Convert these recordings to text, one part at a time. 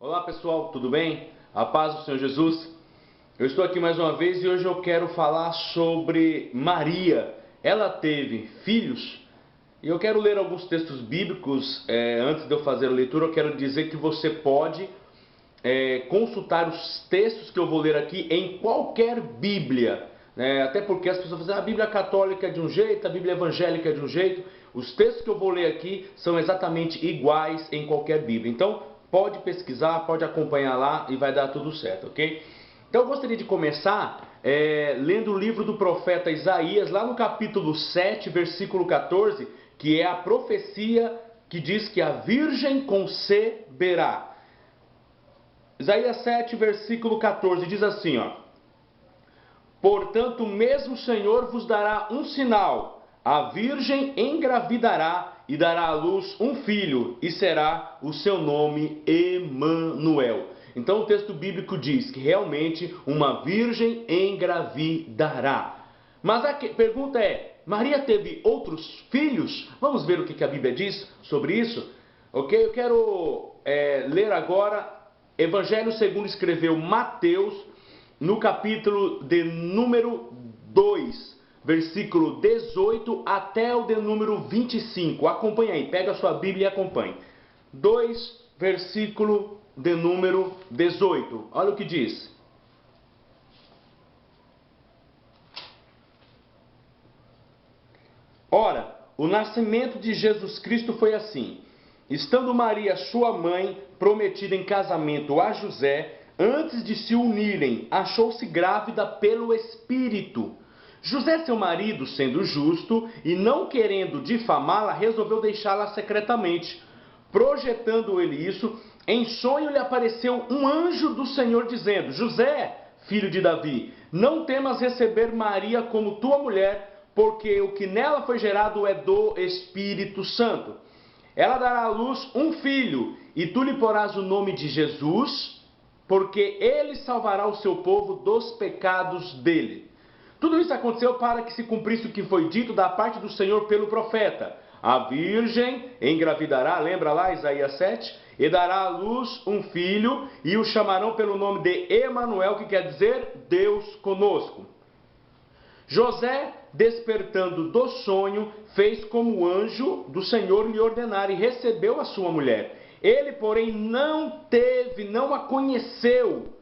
Olá pessoal, tudo bem? A paz do Senhor Jesus. Eu estou aqui mais uma vez e hoje eu quero falar sobre Maria. Ela teve filhos e eu quero ler alguns textos bíblicos. Antes de eu fazer a leitura, eu quero dizer que você pode consultar os textos que eu vou ler aqui em qualquer Bíblia. Até porque as pessoas dizem a Bíblia católica é de um jeito, a Bíblia evangélica é de um jeito. Os textos que eu vou ler aqui são exatamente iguais em qualquer Bíblia. Então, pode pesquisar, pode acompanhar lá e vai dar tudo certo, ok? Então eu gostaria de começar lendo o livro do profeta Isaías, lá no capítulo 7, versículo 14, que é a profecia que diz que a virgem conceberá. Isaías 7, versículo 14, diz assim, ó: Portanto, mesmo o Senhor vos dará um sinal, a virgem engravidará e dará à luz um filho, e será o seu nome Emanuel. Então o texto bíblico diz que realmente uma virgem engravidará. Mas a pergunta é, Maria teve outros filhos? Vamos ver o que a Bíblia diz sobre isso? Ok? Eu quero ler agora Evangelho segundo escreveu Mateus, no capítulo de número 2. Versículo 18 até o de número 25. Acompanhe aí, pega a sua Bíblia e acompanhe. 2, versículo de número 18. Olha o que diz. Ora, o nascimento de Jesus Cristo foi assim. Estando Maria, sua mãe, prometida em casamento a José, antes de se unirem, achou-se grávida pelo Espírito. José, seu marido, sendo justo e não querendo difamá-la, resolveu deixá-la secretamente. Projetando ele isso, em sonho lhe apareceu um anjo do Senhor dizendo: José, filho de Davi, não temas receber Maria como tua mulher, porque o que nela foi gerado é do Espírito Santo. Ela dará à luz um filho, e tu lhe porás o nome de Jesus, porque ele salvará o seu povo dos pecados dele. Tudo isso aconteceu para que se cumprisse o que foi dito da parte do Senhor pelo profeta. A virgem engravidará, lembra lá Isaías 7? E dará à luz um filho, e o chamarão pelo nome de Emanuel, que quer dizer Deus conosco. José, despertando do sonho, fez como o anjo do Senhor lhe ordenara e recebeu a sua mulher. Ele, porém, não a conheceu,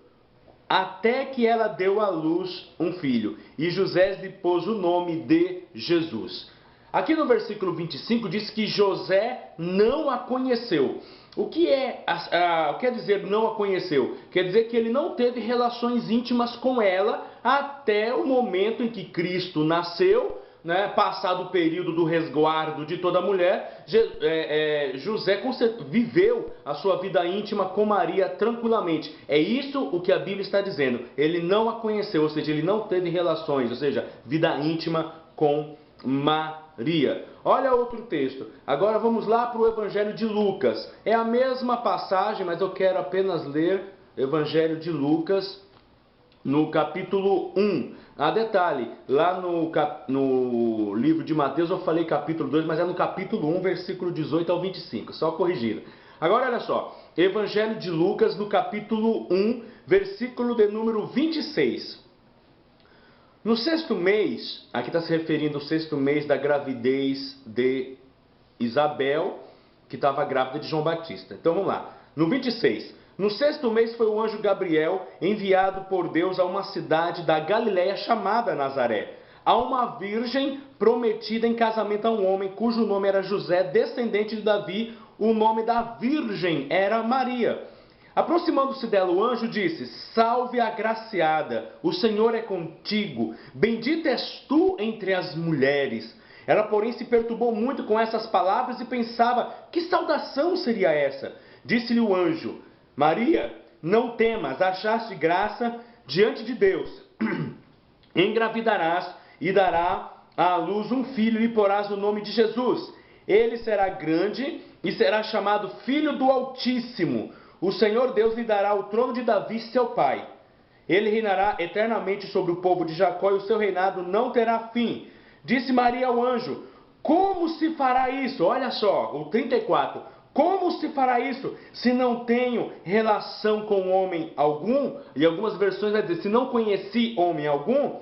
até que ela deu à luz um filho, e José lhe pôs o nome de Jesus. Aqui no versículo 25 diz que José não a conheceu. O que quer dizer não a conheceu? Quer dizer que ele não teve relações íntimas com ela até o momento em que Cristo nasceu. Passado o período do resguardo de toda mulher, José viveu a sua vida íntima com Maria tranquilamente. É isso o que a Bíblia está dizendo. Ele não a conheceu, ou seja, ele não teve relações, ou seja, vida íntima com Maria. Olha outro texto. Agora vamos lá para o Evangelho de Lucas. É a mesma passagem, mas eu quero apenas ler Evangelho de Lucas, no capítulo 1. Detalhe, lá no livro de Mateus eu falei capítulo 2, mas é no capítulo 1, versículo 18 ao 25, só corrigindo. Agora olha só, Evangelho de Lucas, no capítulo 1, versículo de número 26. No sexto mês, aqui está se referindo ao sexto mês da gravidez de Isabel, que estava grávida de João Batista. Então vamos lá, no 26. No sexto mês foi o anjo Gabriel enviado por Deus a uma cidade da Galiléia chamada Nazaré, a uma virgem prometida em casamento a um homem cujo nome era José, descendente de Davi. O nome da virgem era Maria. Aproximando-se dela, o anjo disse: Salve, agraciada, o Senhor é contigo, bendita és tu entre as mulheres. Ela, porém, se perturbou muito com essas palavras e pensava: que saudação seria essa? Disse-lhe o anjo: Maria, não temas, achaste graça diante de Deus. Engravidarás e dará à luz um filho e porás o nome de Jesus. Ele será grande e será chamado Filho do Altíssimo. O Senhor Deus lhe dará o trono de Davi, seu pai. Ele reinará eternamente sobre o povo de Jacó e o seu reinado não terá fim. Disse Maria ao anjo: Como se fará isso? Olha só, o 34. Como se fará isso se não tenho relação com homem algum? E algumas versões vai dizer, se não conheci homem algum.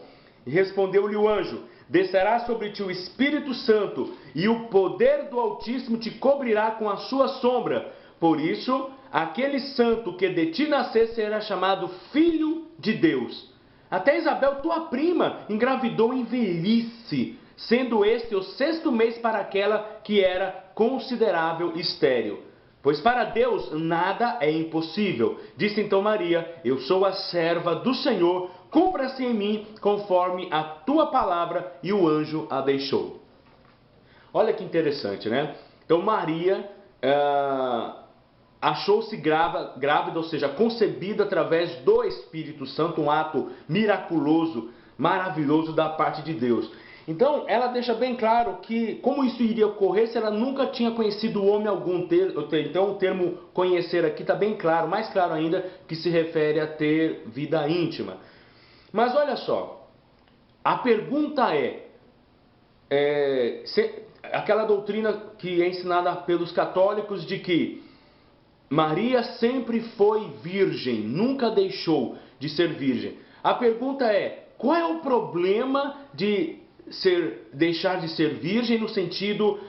E respondeu-lhe o anjo, descerá sobre ti o Espírito Santo, e o poder do Altíssimo te cobrirá com a sua sombra. Por isso, aquele santo que de ti nascer será chamado Filho de Deus. Até Isabel, tua prima, engravidou em velhice, sendo este o 6º mês para aquela que era considerável estéril. Pois para Deus nada é impossível. Disse então Maria, eu sou a serva do Senhor, cumpra-se em mim conforme a tua palavra, e o anjo a deixou. Olha que interessante, né? Então Maria achou-se grávida, ou seja, concebida através do Espírito Santo, um ato miraculoso, maravilhoso da parte de Deus. Então, ela deixa bem claro que, como isso iria ocorrer se ela nunca tinha conhecido homem algum. Então, o termo conhecer aqui está bem claro, mais claro ainda, que se refere a ter vida íntima. Mas olha só, a pergunta aquela doutrina que é ensinada pelos católicos de que Maria sempre foi virgem, nunca deixou de ser virgem. A pergunta é, qual é o problema de deixar de ser virgem no sentido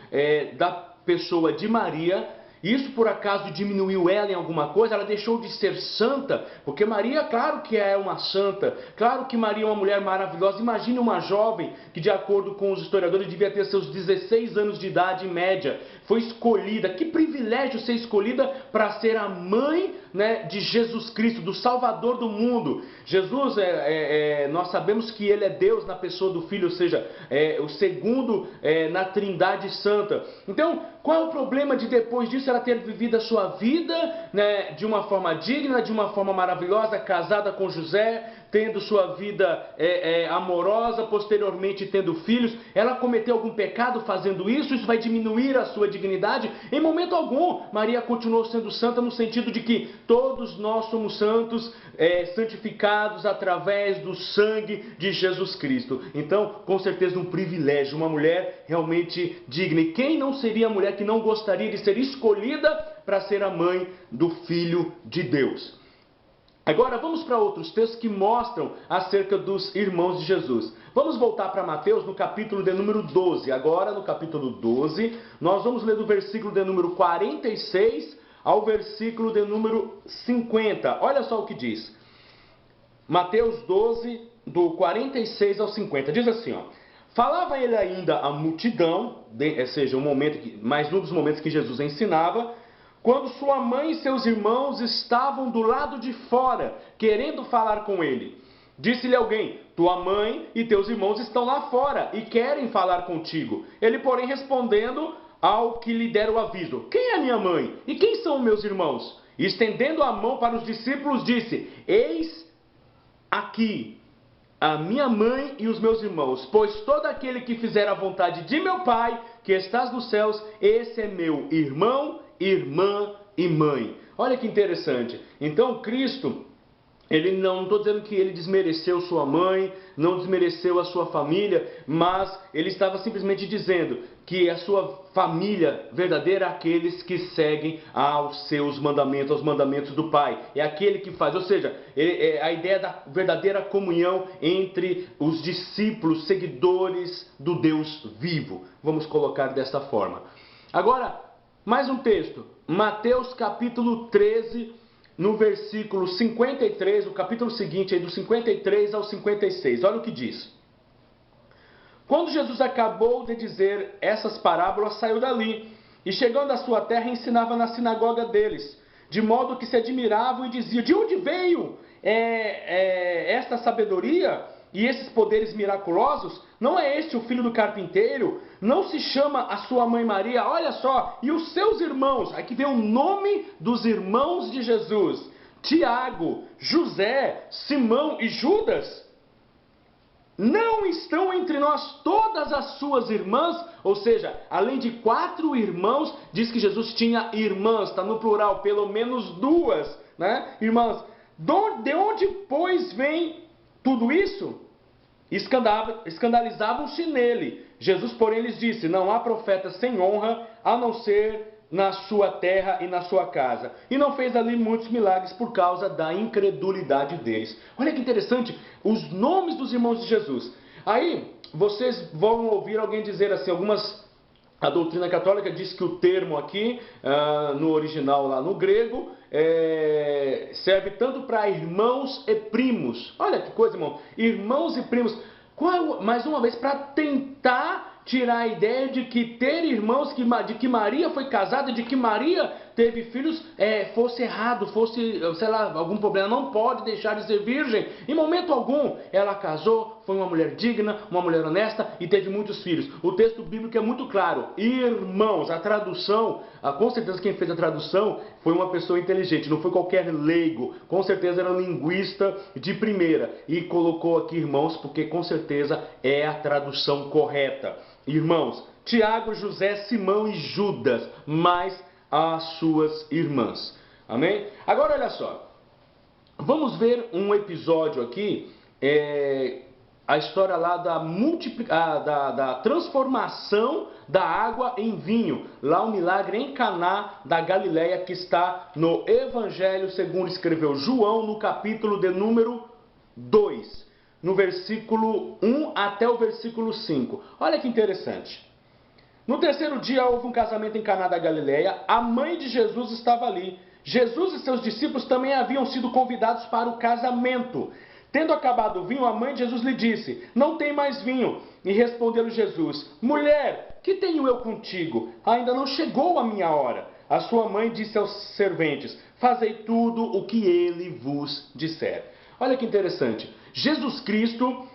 da pessoa de Maria? Isso por acaso diminuiu ela em alguma coisa? Ela deixou de ser santa? Porque Maria, claro que é uma santa, claro que Maria é uma mulher maravilhosa. Imagine uma jovem que, de acordo com os historiadores, devia ter seus 16 anos de idade em média. Foi escolhida, que privilégio ser escolhida para ser a mãe, né, de Jesus Cristo, do Salvador do mundo. Jesus, nós sabemos que Ele é Deus na pessoa do Filho, ou seja, o segundo na Trindade Santa. Então, qual é o problema de depois disso ela ter vivido a sua vida, né, de uma forma digna, de uma forma maravilhosa, casada com José, tendo sua vida amorosa, posteriormente tendo filhos? Ela cometeu algum pecado fazendo isso? Isso vai diminuir a sua dignidade? Em momento algum. Maria continuou sendo santa no sentido de que todos nós somos santos, santificados através do sangue de Jesus Cristo. Então, com certeza, um privilégio, uma mulher realmente digna. E quem não seria a mulher que não gostaria de ser escolhida para ser a mãe do Filho de Deus? Agora vamos para outros textos que mostram acerca dos irmãos de Jesus. Vamos voltar para Mateus no capítulo de número 12. Agora no capítulo 12, nós vamos ler do versículo de número 46 ao versículo de número 50. Olha só o que diz. Mateus 12, do 46 ao 50. Diz assim, ó. Falava ele ainda à multidão, ou seja, mais um dos momentos que Jesus ensinava, quando sua mãe e seus irmãos estavam do lado de fora, querendo falar com ele. Disse-lhe alguém, tua mãe e teus irmãos estão lá fora e querem falar contigo. Ele, porém, respondendo ao que lhe deram o aviso, quem é minha mãe e quem são meus irmãos? E estendendo a mão para os discípulos, disse, eis aqui a minha mãe e os meus irmãos, pois todo aquele que fizer a vontade de meu Pai, que estás nos céus, esse é meu irmão, irmã e mãe. Olha que interessante. Então Cristo, ele não estou dizendo que ele desmereceu sua mãe, não desmereceu a sua família, mas ele estava simplesmente dizendo que a sua família verdadeira é aqueles que seguem aos seus mandamentos, aos mandamentos do Pai. É aquele que faz, ou seja, a ideia da verdadeira comunhão entre os discípulos, seguidores do Deus vivo. Vamos colocar desta forma. Agora, mais um texto. Mateus capítulo 13, no versículo 53, o capítulo seguinte, aí do 53 ao 56. Olha o que diz. Quando Jesus acabou de dizer essas parábolas, saiu dali, e chegando à sua terra, ensinava na sinagoga deles, de modo que se admiravam e diziam, de onde veio esta sabedoria e esses poderes miraculosos? Não é este o filho do carpinteiro? Não se chama a sua mãe Maria? Olha só, e os seus irmãos? Aqui vem o nome dos irmãos de Jesus, Tiago, José, Simão e Judas. Não estão entre nós todas as suas irmãs? Ou seja, além de 4 irmãos, diz que Jesus tinha irmãs, está no plural, pelo menos 2, né? Irmãs. De onde, pois, vem tudo isso? Escandalizavam-se nele. Jesus, porém, lhes disse, não há profeta sem honra, a não ser na sua terra e na sua casa. E não fez ali muitos milagres por causa da incredulidade deles. Olha que interessante, os nomes dos irmãos de Jesus. Aí, vocês vão ouvir alguém dizer assim, a doutrina católica diz que o termo aqui, no original lá no grego, serve tanto para irmãos e primos. Olha que coisa, irmão. Irmãos e primos. Mais uma vez, para tentar tirar a ideia de que ter irmãos, de que Maria foi casada, de que Maria teve filhos, fosse errado, fosse, sei lá, algum problema. Não pode deixar de ser virgem. Em momento algum, ela casou, foi uma mulher digna, uma mulher honesta e teve muitos filhos. O texto bíblico é muito claro. Irmãos, a tradução, com certeza quem fez a tradução foi uma pessoa inteligente, não foi qualquer leigo. Com certeza era um linguista de primeira e colocou aqui irmãos, porque com certeza é a tradução correta. Irmãos, Tiago, José, Simão e Judas, mais as suas irmãs. Amém? Agora olha só, vamos ver um episódio aqui, a história lá da transformação da água em vinho, lá o milagre em Caná da Galileia, que está no Evangelho segundo escreveu João, no capítulo de número 2. No versículo 1 até o versículo 5. Olha que interessante. No terceiro dia houve um casamento em Caná da Galileia. A mãe de Jesus estava ali. Jesus e seus discípulos também haviam sido convidados para o casamento. Tendo acabado o vinho, a mãe de Jesus lhe disse: não tem mais vinho. E respondeu-lhe Jesus: mulher, que tenho eu contigo? Ainda não chegou a minha hora. A sua mãe disse aos serventes: fazei tudo o que ele vos disser. Olha que interessante. Jesus Cristo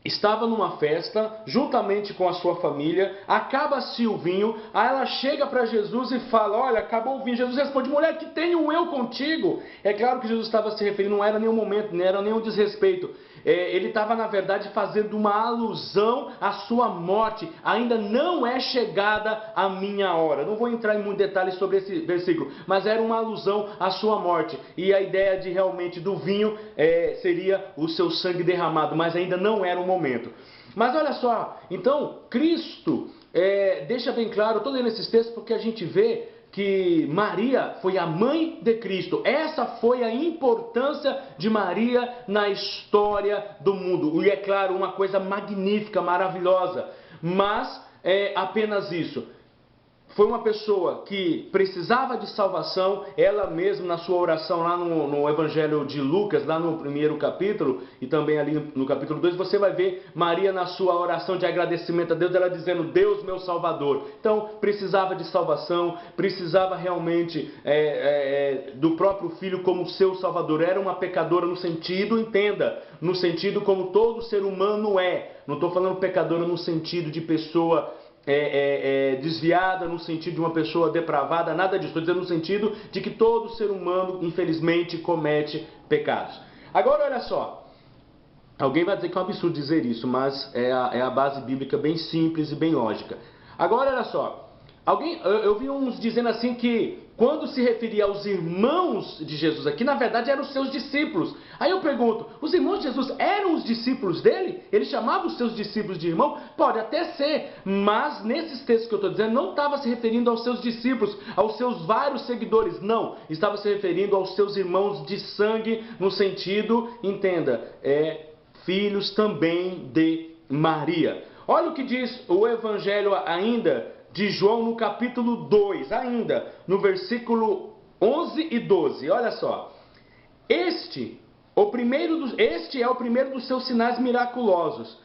estava numa festa, juntamente com a sua família, acaba-se o vinho, aí ela chega para Jesus e fala: olha, acabou o vinho. Jesus responde: mulher, que tenho eu contigo? É claro que Jesus estava se referindo, não era nenhum momento, não era nenhum desrespeito. Ele estava, na verdade, fazendo uma alusão à sua morte. Ainda não é chegada a minha hora. Não vou entrar em muitos detalhes sobre esse versículo, mas era uma alusão à sua morte. E a ideia de realmente do vinho seria o seu sangue derramado, mas ainda não era o momento. Mas olha só, então Cristo deixa bem claro, estou lendo esses textos porque a gente vê que Maria foi a mãe de Cristo. Essa foi a importância de Maria na história do mundo. E é claro, uma coisa magnífica, maravilhosa. Mas é apenas isso. Foi uma pessoa que precisava de salvação, ela mesma na sua oração lá no Evangelho de Lucas, lá no primeiro capítulo, e também ali no capítulo 2, você vai ver Maria na sua oração de agradecimento a Deus, ela dizendo: Deus meu Salvador. Então, precisava de salvação, precisava realmente do próprio Filho como seu Salvador. Era uma pecadora no sentido, entenda, no sentido como todo ser humano é. Não estou falando pecadora no sentido de pessoa desviada, no sentido de uma pessoa depravada, nada disso. Estou dizendo no sentido de que todo ser humano, infelizmente, comete pecados. Agora, olha só. Alguém vai dizer que é um absurdo dizer isso, mas é a base bíblica bem simples e bem lógica. Agora, olha só. Eu vi uns dizendo assim que quando se referia aos irmãos de Jesus aqui, na verdade eram os seus discípulos. Aí eu pergunto, os irmãos de Jesus eram os discípulos dele? Ele chamava os seus discípulos de irmão? Pode até ser, mas nesses textos que eu estou dizendo, não estava se referindo aos seus discípulos, aos seus vários seguidores, não. Estava se referindo aos seus irmãos de sangue, no sentido, entenda, filhos também de Maria. Olha o que diz o Evangelho ainda de João no capítulo 2, ainda no versículo 11 e 12. Olha só. Este é o primeiro dos seus sinais miraculosos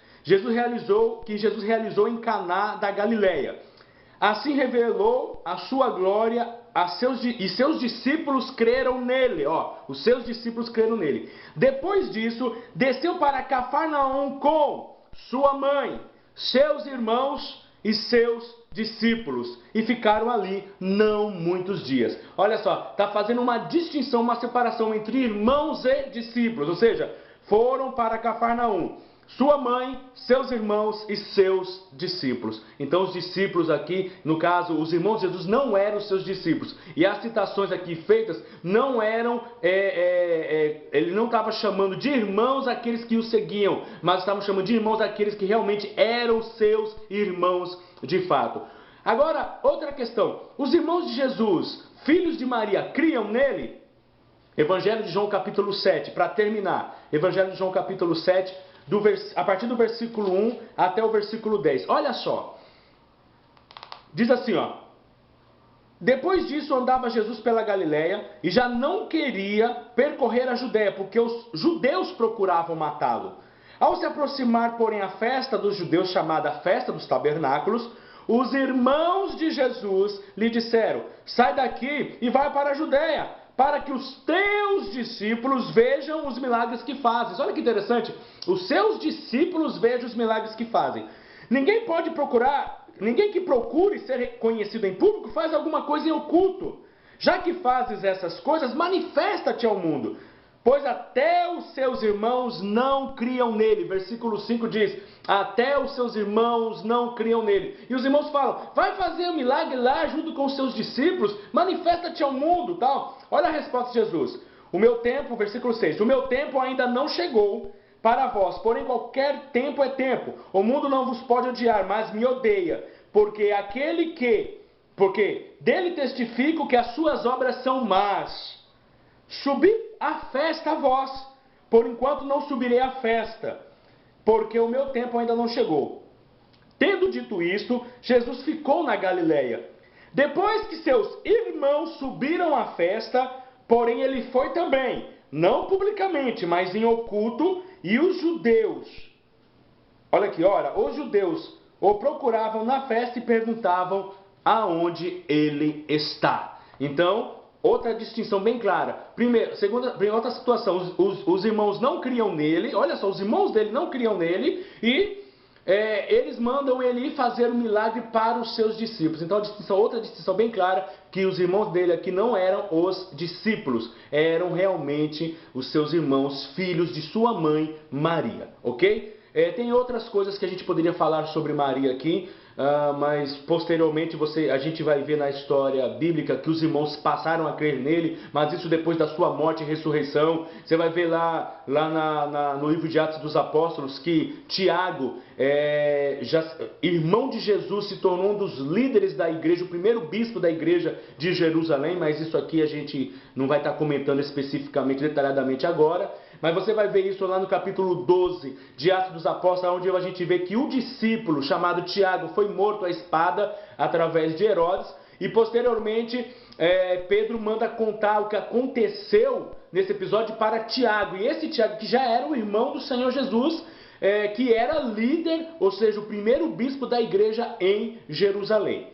que Jesus realizou em Caná da Galileia. Assim revelou a sua glória e seus discípulos creram nele. Os seus discípulos creram nele. Depois disso, desceu para Cafarnaum com sua mãe, seus irmãos e seus discípulos, e ficaram ali não muitos dias. Olha só, está fazendo uma distinção, uma separação entre irmãos e discípulos, ou seja, foram para Cafarnaum, sua mãe, seus irmãos e seus discípulos. Então os discípulos aqui, no caso, os irmãos de Jesus não eram seus discípulos. E as citações aqui feitas não eram, ele não estava chamando de irmãos aqueles que o seguiam, mas estava chamando de irmãos aqueles que realmente eram seus irmãos de fato. Agora, outra questão. Os irmãos de Jesus, filhos de Maria, criam nele? Evangelho de João capítulo 7, para terminar. Evangelho de João capítulo 7, a partir do versículo 1 até o versículo 10. Olha só. Diz assim, ó. Depois disso andava Jesus pela Galileia e já não queria percorrer a Judéia, porque os judeus procuravam matá-lo. Ao se aproximar, porém, a festa dos judeus, chamada Festa dos Tabernáculos, os irmãos de Jesus lhe disseram: sai daqui e vai para a Judéia, para que os teus discípulos vejam os milagres que fazes. Olha que interessante, os seus discípulos vejam os milagres que fazem. Ninguém que procure ser reconhecido em público faz alguma coisa em oculto. Já que fazes essas coisas, manifesta-te ao mundo, pois até os seus irmãos não criam nele. Versículo 5 diz, até os seus irmãos não criam nele. E os irmãos falam, vai fazer um milagre lá junto com os seus discípulos, manifesta-te ao mundo, tal. Olha a resposta de Jesus. O meu tempo, versículo 6, o meu tempo ainda não chegou para vós, porém qualquer tempo é tempo. O mundo não vos pode odiar, mas me odeia, porque dele testifico que as suas obras são más. Subi à festa a vós, por enquanto não subirei à festa, porque o meu tempo ainda não chegou. Tendo dito isto, Jesus ficou na Galileia. Depois que seus irmãos subiram à festa, porém ele foi também, não publicamente, mas em oculto, e os judeus, olha aqui, ora, os judeus o procuravam na festa e perguntavam aonde ele está. Então, outra distinção bem clara. Primeiro, outra situação, os irmãos não criam nele, olha só, os irmãos dele não criam nele e eles mandam ele ir fazer um milagre para os seus discípulos. Então, outra distinção bem clara, que os irmãos dele aqui não eram os discípulos, eram realmente os seus irmãos, filhos de sua mãe Maria, ok? Tem outras coisas que a gente poderia falar sobre Maria aqui, mas posteriormente a gente vai ver na história bíblica que os irmãos passaram a crer nele, mas isso depois da sua morte e ressurreição. Você vai ver lá no livro de Atos dos Apóstolos que Tiago, irmão de Jesus, se tornou um dos líderes da igreja, o primeiro bispo da igreja de Jerusalém, mas isso aqui a gente não vai estar comentando especificamente, detalhadamente agora. Mas você vai ver isso lá no capítulo 12 de Atos dos Apóstolos, onde a gente vê que o discípulo chamado Tiago foi morto à espada através de Herodes. E posteriormente Pedro manda contar o que aconteceu nesse episódio para Tiago. E esse Tiago, que já era o irmão do Senhor Jesus, que era líder, ou seja, o primeiro bispo da igreja em Jerusalém.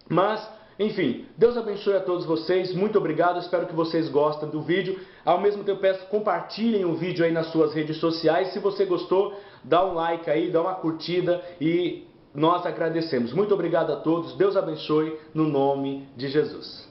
Mas, enfim, Deus abençoe a todos vocês, muito obrigado, espero que vocês gostem do vídeo. Ao mesmo tempo peço, compartilhem o vídeo aí nas suas redes sociais. Se você gostou, dá um like aí, dá uma curtida e nós agradecemos. Muito obrigado a todos, Deus abençoe no nome de Jesus.